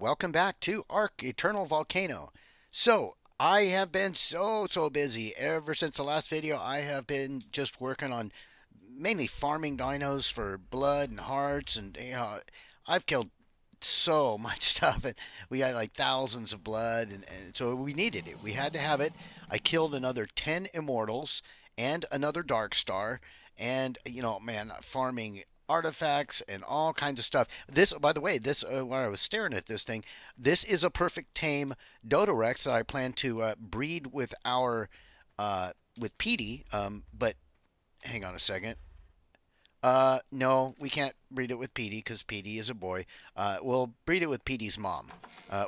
welcome back to ARK Eternal Volcano. So, I have been so busy ever since the last video. I have been just working on mainly farming dinos for blood and hearts, and I've killed so much stuff, and we got like thousands of blood, and so we needed it. We had to have it. I killed another 10 immortals and another Darkstar, and man, farming artifacts and all kinds of stuff. This, by the way, this when I was staring at this thing, this is a perfect tame Dodorex that I plan to breed with our with Petey. But hang on a second. No, we can't breed it with Petey because Petey is a boy. We'll breed it with Petey's mom.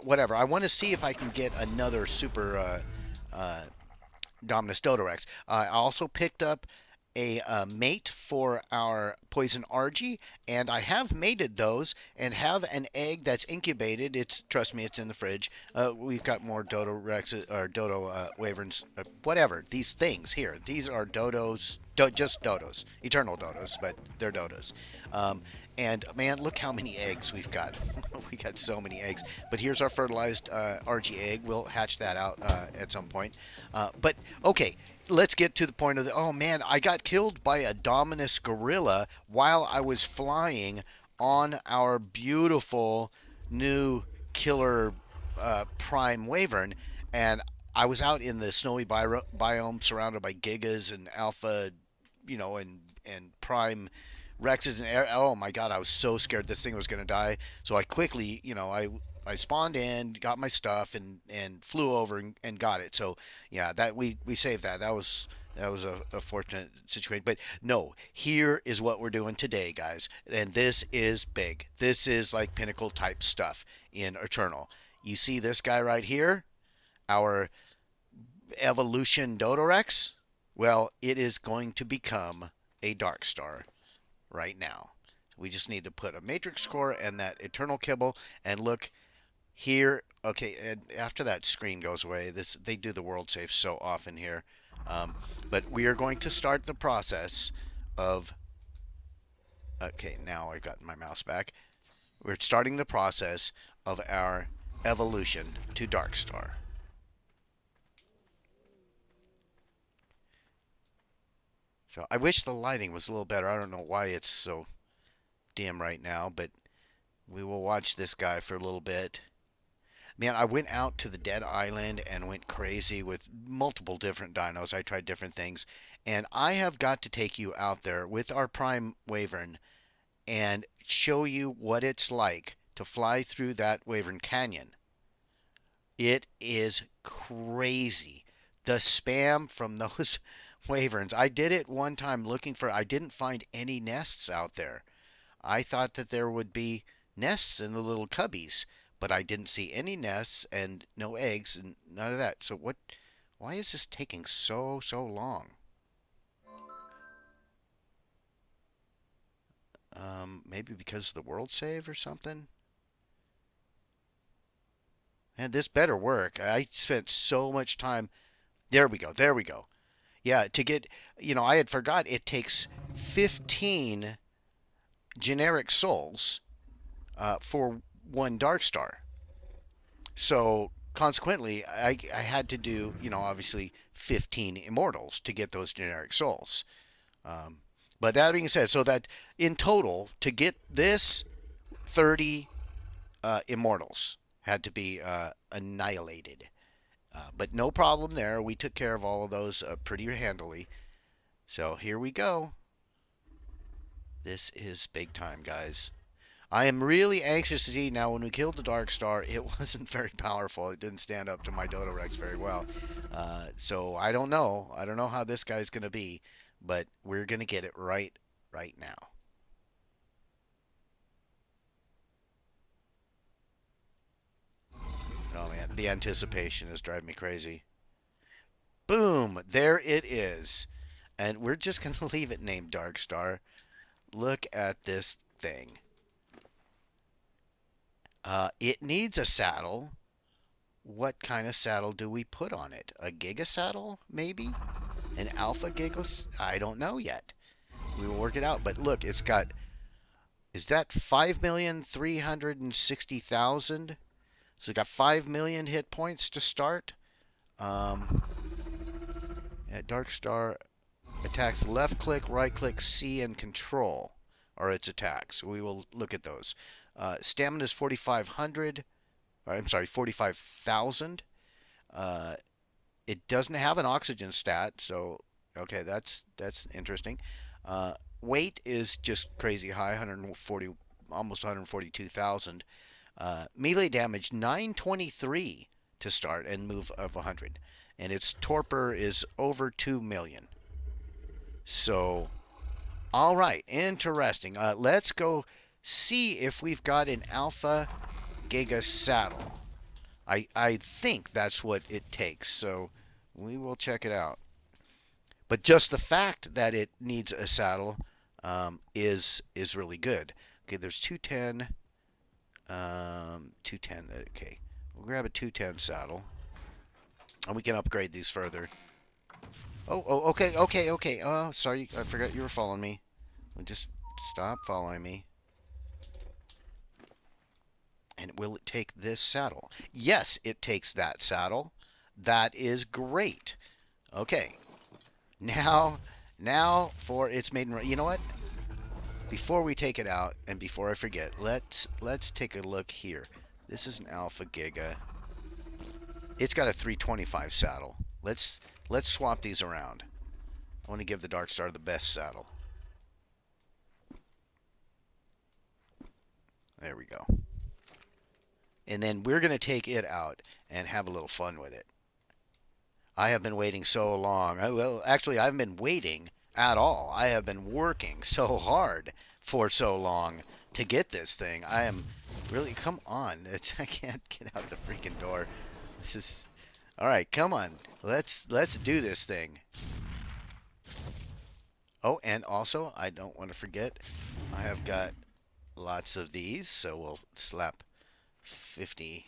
Whatever. I want to see if I can get another super Dominus Dodorex. I also picked up a mate for our poison Argy, and I have mated those and have an egg that's incubated. It's trust me, it's in the fridge. We've got more Dodo Rexes or Dodo Wyverns, whatever. These things here, these are Dodos, just Dodos, eternal Dodos, but they're Dodos. And man, look how many eggs we've got. We got so many eggs. But here's our fertilized Argy egg. We'll hatch that out at some point. But okay, let's get to the point of the. Oh man, I got killed by a Dominus gorilla while I was flying on our beautiful new killer prime wyvern, and I was out in the snowy biome surrounded by gigas and alpha, and prime Rexes and oh my god, I was so scared this thing was going to die. So I quickly, I spawned in, got my stuff, and flew over and got it. So yeah, that we saved that. That was a fortunate situation. But no, here is what we're doing today, guys, and this is big. This is like pinnacle type stuff in Eternal. You see this guy right here, our evolution Dodorex. Well, it is going to become a Darkstar right now. We just need to put a matrix core and that eternal kibble, and look here. Okay, and after that screen goes away, they do the world save so often here. But we are going to start the process of. Okay, now I got my mouse back. We're starting the process of our evolution to Darkstar. So I wish the lighting was a little better. I don't know why it's so dim right now, but we will watch this guy for a little bit. Man, I went out to the dead island and went crazy with multiple different dinos. I tried different things. And I have got to take you out there with our prime wyvern and show you what it's like to fly through that wyvern canyon. It is crazy. The spam from those wyverns. I did it one time I didn't find any nests out there. I thought that there would be nests in the little cubbies, but I didn't see any nests and no eggs and none of that. So why is this taking so long? Maybe because of the world save or something? And this better work. I spent so much time. There we go. There we go. Yeah, to get, I had forgot it takes 15 generic souls for one Darkstar. So consequently, I had to do, obviously 15 immortals to get those generic souls. But that being said, so that in total, to get this, 30 immortals had to be annihilated. But no problem there. We took care of all of those pretty handily. So here we go. This is big time, guys. I am really anxious to see now. When we killed the Darkstar, it wasn't very powerful. It didn't stand up to my Dodorex very well. So I don't know. I don't know how this guy's going to be, but we're going to get it right now. Oh man, the anticipation is driving me crazy. Boom! There it is. And we're just going to leave it named Darkstar. Look at this thing. It needs a saddle. What kind of saddle do we put on it? A Giga saddle, maybe? An Alpha Giga? I don't know yet. We will work it out. But look, it's got. Is that 5,360,000? So we got 5 million hit points to start. Um, Darkstar attacks left click, right click, C, and control are its attacks. We will look at those. Stamina is 4,500. I'm sorry, 45,000. It doesn't have an oxygen stat, so okay, that's interesting. Weight is just crazy high, 140, almost 142,000. Melee damage 923 to start and move of 100, and its torpor is over 2 million. So, all right, interesting. Let's go see if we've got an Alpha Giga saddle. I think that's what it takes, so we will check it out. But just the fact that it needs a saddle is really good. Okay, there's 210. 210. Okay, we'll grab a 210 saddle, and we can upgrade these further. Okay. Oh, sorry, I forgot you were following me. Just stop following me. And will it take this saddle? Yes, it takes that saddle. That is great. Okay. Now for its maiden run. You know what? Before we take it out and before I forget, let's take a look here. This is an Alpha Giga. It's got a 325 saddle. Let's swap these around. I want to give the Darkstar the best saddle. There we go. And then we're going to take it out and have a little fun with it. I have been waiting so long. Well, actually, I haven't been waiting at all. I have been working so hard for so long to get this thing. I am really, come on. I can't get out the freaking door. This is, all right, come on. Let's do this thing. Oh, and also, I don't want to forget, I have got lots of these, so we'll slap 50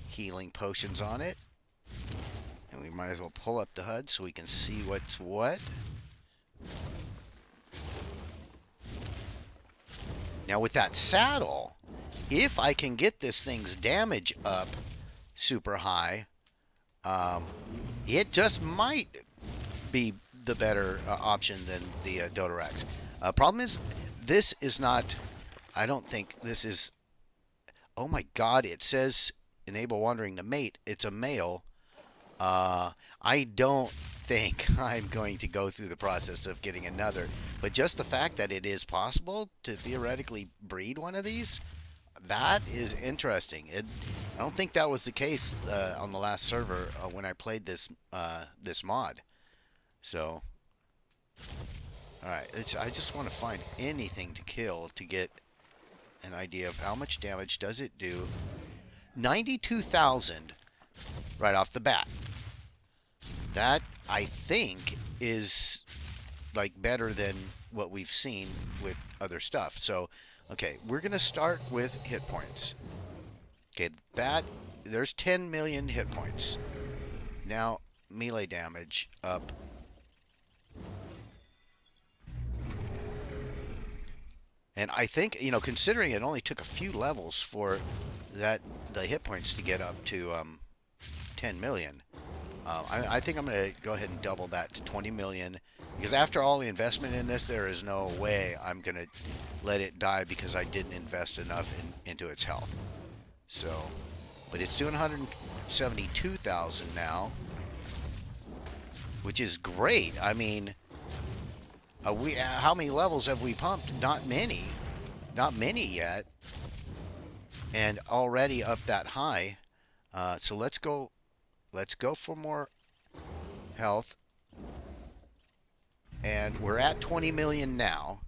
healing potions on it. And we might as well pull up the HUD so we can see what's what. Now with that saddle, if I can get this thing's damage up super high, it just might be the better option than the Dodorax. Problem is, this is not, I don't think this is, oh my god, it says enable wandering to mate. It's a male. I don't think I'm going to go through the process of getting another, but just the fact that it is possible to theoretically breed one of these, that is interesting. I don't think that was the case on the last server when I played this this mod. So, all right, I just want to find anything to kill to get an idea of how much damage does it do. 92,000 right off the bat. That, I think, is like better than what we've seen with other stuff. So, okay, we're going to start with hit points. Okay, there's 10 million hit points. Now, melee damage up. And I think, you know, considering it only took a few levels for the hit points to get up to 10 million, I think I'm going to go ahead and double that to 20 million. Because after all the investment in this, there is no way I'm going to let it die because I didn't invest enough into its health. So, but it's doing 172,000 now, which is great. I mean, how many levels have we pumped? Not many. Not many yet. And already up that high. So let's go for more health. And we're at 20 million now.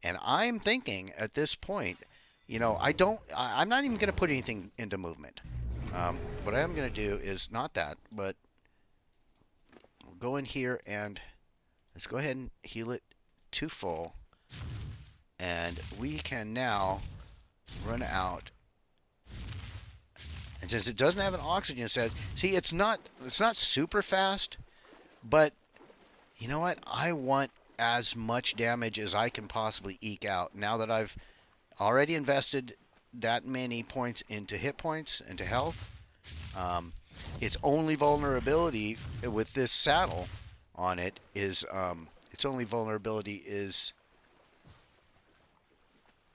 And I'm thinking at this point, you know, I'm not even going to put anything into movement. What I am going to do is not that, but we'll go in here and let's go ahead and heal it to full. And we can now run out. And since it doesn't have an oxygen set, see, it's not super fast, but you know what? I want as much damage as I can possibly eke out now that I've already invested that many points into hit points, into health. Um, its only vulnerability with this saddle on it is its only vulnerability is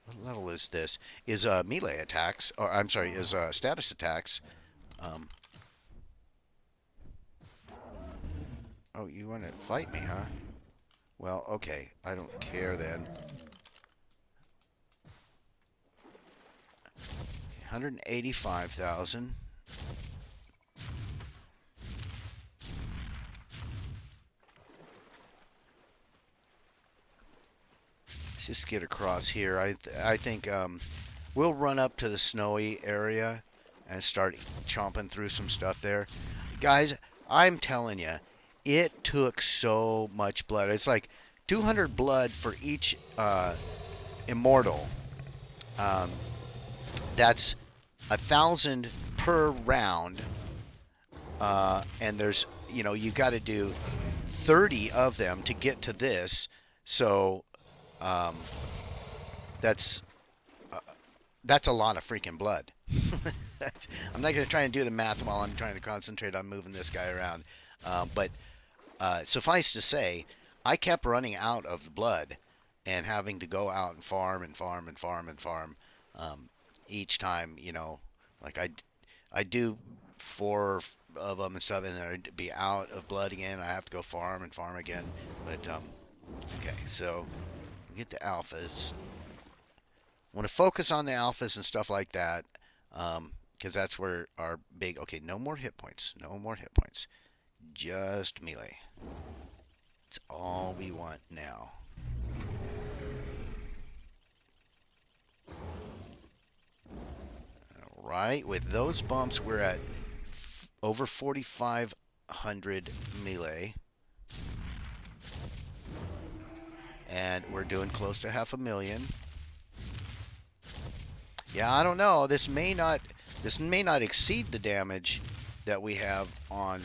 what level is this? Is melee attacks, or I'm sorry, is status attacks. Um, oh, you want to fight me, huh? Well, okay, I don't care then. 185,000. Let's just get across here. I think we'll run up to the snowy area and start chomping through some stuff there. Guys, I'm telling you, it took so much blood. It's like 200 blood for each immortal. Um, that's 1,000 per round. And there's, you got to do 30 of them to get to this. So um, that's that's a lot of freaking blood. I'm not going to try and do the math while I'm trying to concentrate on moving this guy around. But suffice to say, I kept running out of blood and having to go out and farm and farm and farm and farm each time. Like I do 4 of them and stuff, and then I'd be out of blood again. I have to go farm and farm again. But okay, so we get the alphas. I want to focus on the alphas and stuff like that, because that's where our big. Okay, no more hit points. No more hit points. Just melee. It's all we want now. All right, with those bumps, we're at over 4,500 melee. And we're doing close to 500,000. Yeah, I don't know. This may not exceed the damage that we have on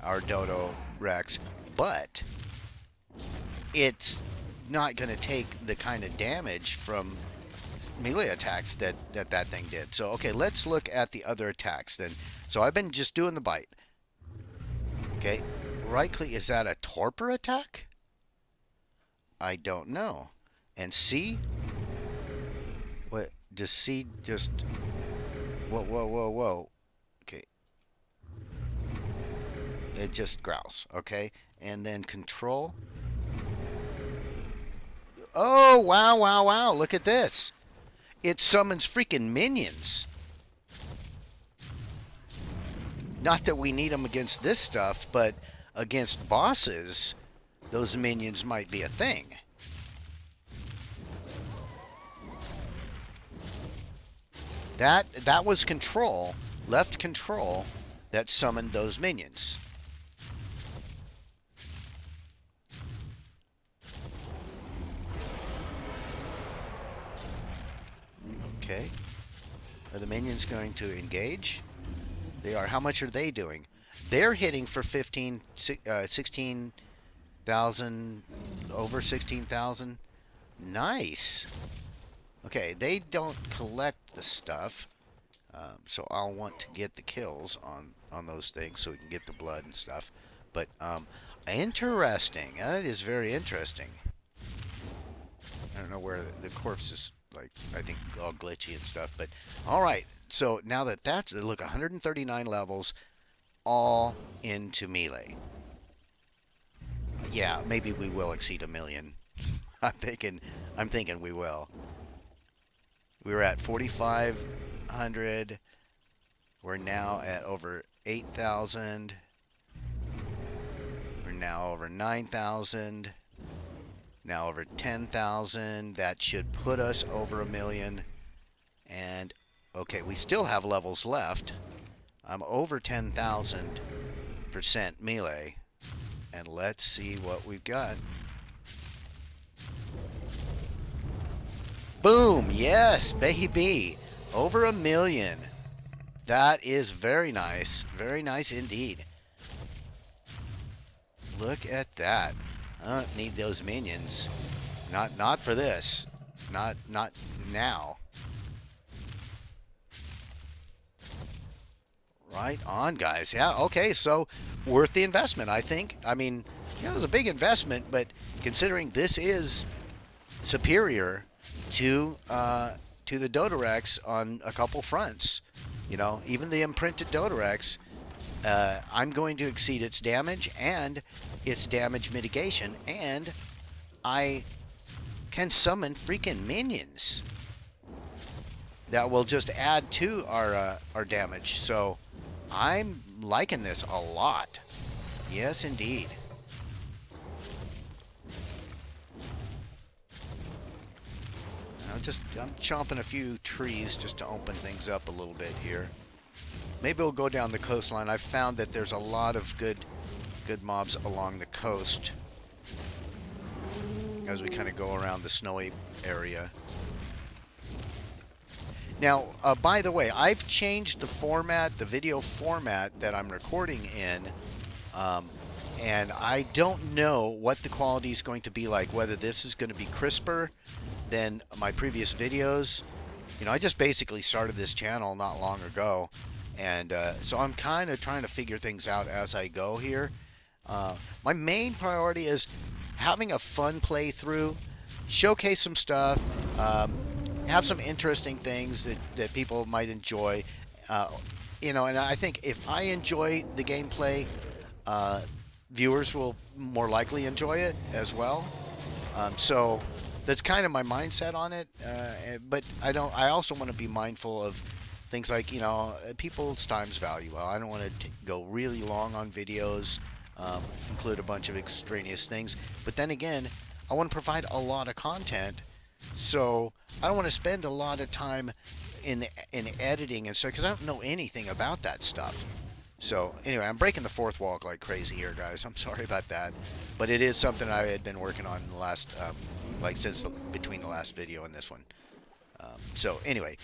our Dodo Rex, but it's not going to take the kind of damage from melee attacks that thing did. So, okay, let's look at the other attacks then. So I've been just doing the bite. Okay, right click, is that a torpor attack? I don't know. And C? What, does C just... Whoa, whoa, whoa, whoa. Okay. It just growls, okay? And then control. Oh, wow, wow, wow. Look at this. It summons freaking minions. Not that we need them against this stuff, but against bosses, those minions might be a thing. That was control, left control, that summoned those minions. Okay. Are the minions going to engage? They are. How much are they doing? They're hitting for 16,000, over 16,000. Nice. Okay, they don't collect the stuff, so I'll want to get the kills on those things so we can get the blood and stuff. But interesting. That is very interesting. I don't know where the corpse is, like, I think all glitchy and stuff. But all right. So now that's look, 139 levels, all into melee. Yeah, maybe we will exceed 1,000,000. I'm thinking we will. We were at 4,500. We're now at over 8,000. We're now over 9,000. Now over 10,000. That should put us over 1,000,000. And okay, we still have levels left. I'm over 10,000% melee. And let's see what we've got. Boom! Yes, baby! Over 1,000,000. That is very nice. Very nice indeed. Look at that. I don't need those minions. Not for this. Not now. Right on, guys. Yeah, okay, so worth the investment, I think. I mean, it was a big investment, but considering this is superior to the Dodorex on a couple fronts, even the imprinted Dodorex, I'm going to exceed its damage and its damage mitigation, and I can summon freaking minions that will just add to our damage. So I'm liking this a lot. Yes, indeed. I'm chomping a few trees just to open things up a little bit here. Maybe we'll go down the coastline. I've found that there's a lot of good mobs along the coast as we kind of go around the snowy area. Now, by the way, I've changed the format, the video format that I'm recording in, and I don't know what the quality is going to be like, whether this is going to be crisper than my previous videos. I just basically started this channel not long ago, and so I'm kind of trying to figure things out as I go here. My main priority is having a fun playthrough, showcase some stuff, have some interesting things that people might enjoy. And I think if I enjoy the gameplay, viewers will more likely enjoy it as well. So that's kind of my mindset on it. But I also want to be mindful of things like people's time's value. Well, I don't want to go really long on videos, include a bunch of extraneous things. But then again, I want to provide a lot of content, so I don't want to spend a lot of time in editing and stuff because I don't know anything about that stuff. So anyway, I'm breaking the fourth wall like crazy here, guys. I'm sorry about that, but it is something I had been working on in the last, since between the last video and this one. So anyway,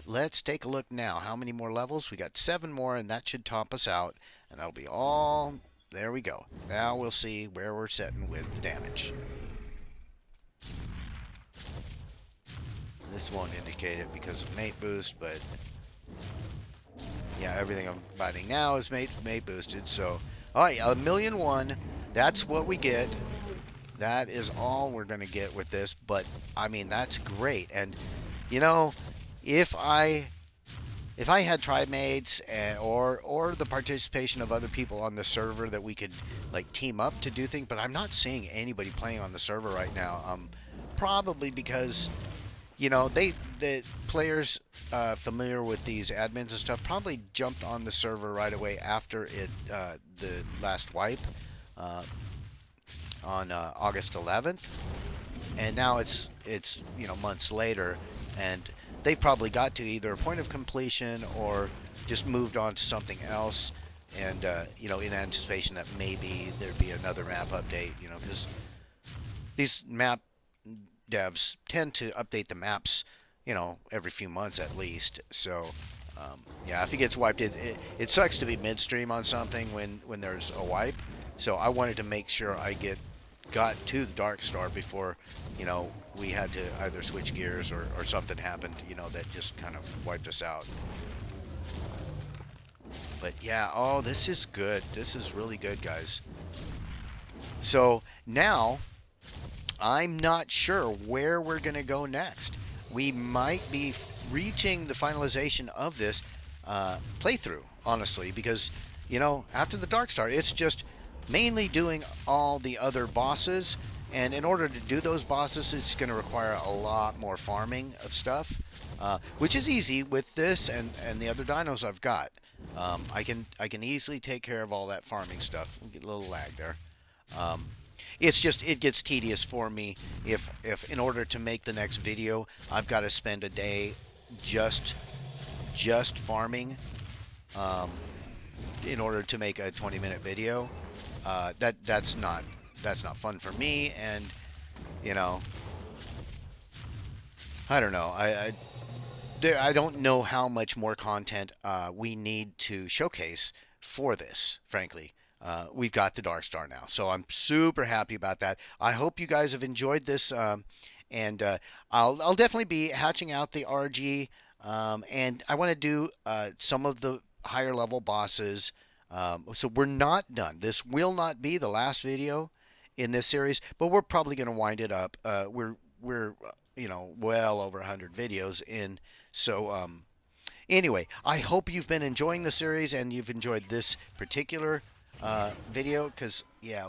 let's take a look now. How many more levels? We got 7 more, and that should top us out, and that'll be all. There we go. Now we'll see where we're setting with the damage. This won't indicate it because of mate boost, but yeah, everything I'm fighting now is mate boosted. So, all right, 1,000,001. That's what we get. That is all we're gonna get with this. But I mean, that's great. And if I had tribe mates or the participation of other people on the server that we could like team up to do things, but I'm not seeing anybody playing on the server right now. Probably because the players familiar with these admins and stuff probably jumped on the server right away after the last wipe on August 11th, and now it's months later, and they've probably got to either a point of completion or just moved on to something else, and in anticipation that maybe there'd be another map update, because these map devs tend to update the maps, every few months at least. So, yeah, if it gets wiped, it sucks to be midstream on something when there's a wipe. So I wanted to make sure I got to the Darkstar before, we had to either switch gears or something happened, that just kind of wiped us out. But yeah, oh, this is good. This is really good, guys. So now I'm not sure where we're going to go next. We might be reaching the finalization of this playthrough, honestly, because, after the Darkstar, it's just mainly doing all the other bosses. And in order to do those bosses, it's going to require a lot more farming of stuff, which is easy with this and the other dinos I've got. I can easily take care of all that farming stuff. We get a little lag there. It's just, it gets tedious for me if in order to make the next video, I've got to spend a day just farming in order to make a 20-minute video. That's not fun for me, and I don't know. I don't know how much more content we need to showcase for this, frankly. We've got the Darkstar now, so I'm super happy about that. I hope you guys have enjoyed this, and I'll definitely be hatching out the RG, and I want to do some of the higher level bosses. So we're not done. This will not be the last video in this series, but we're probably going to wind it up. We're well over 100 videos in. So anyway, I hope you've been enjoying the series and you've enjoyed this particular video because yeah,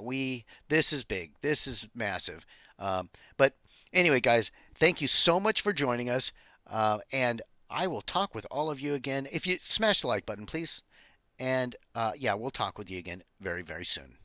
this is big. This is massive. But anyway, guys, thank you so much for joining us, and I will talk with all of you again. If you smash the like button, please, and yeah, we'll talk with you again very, very soon.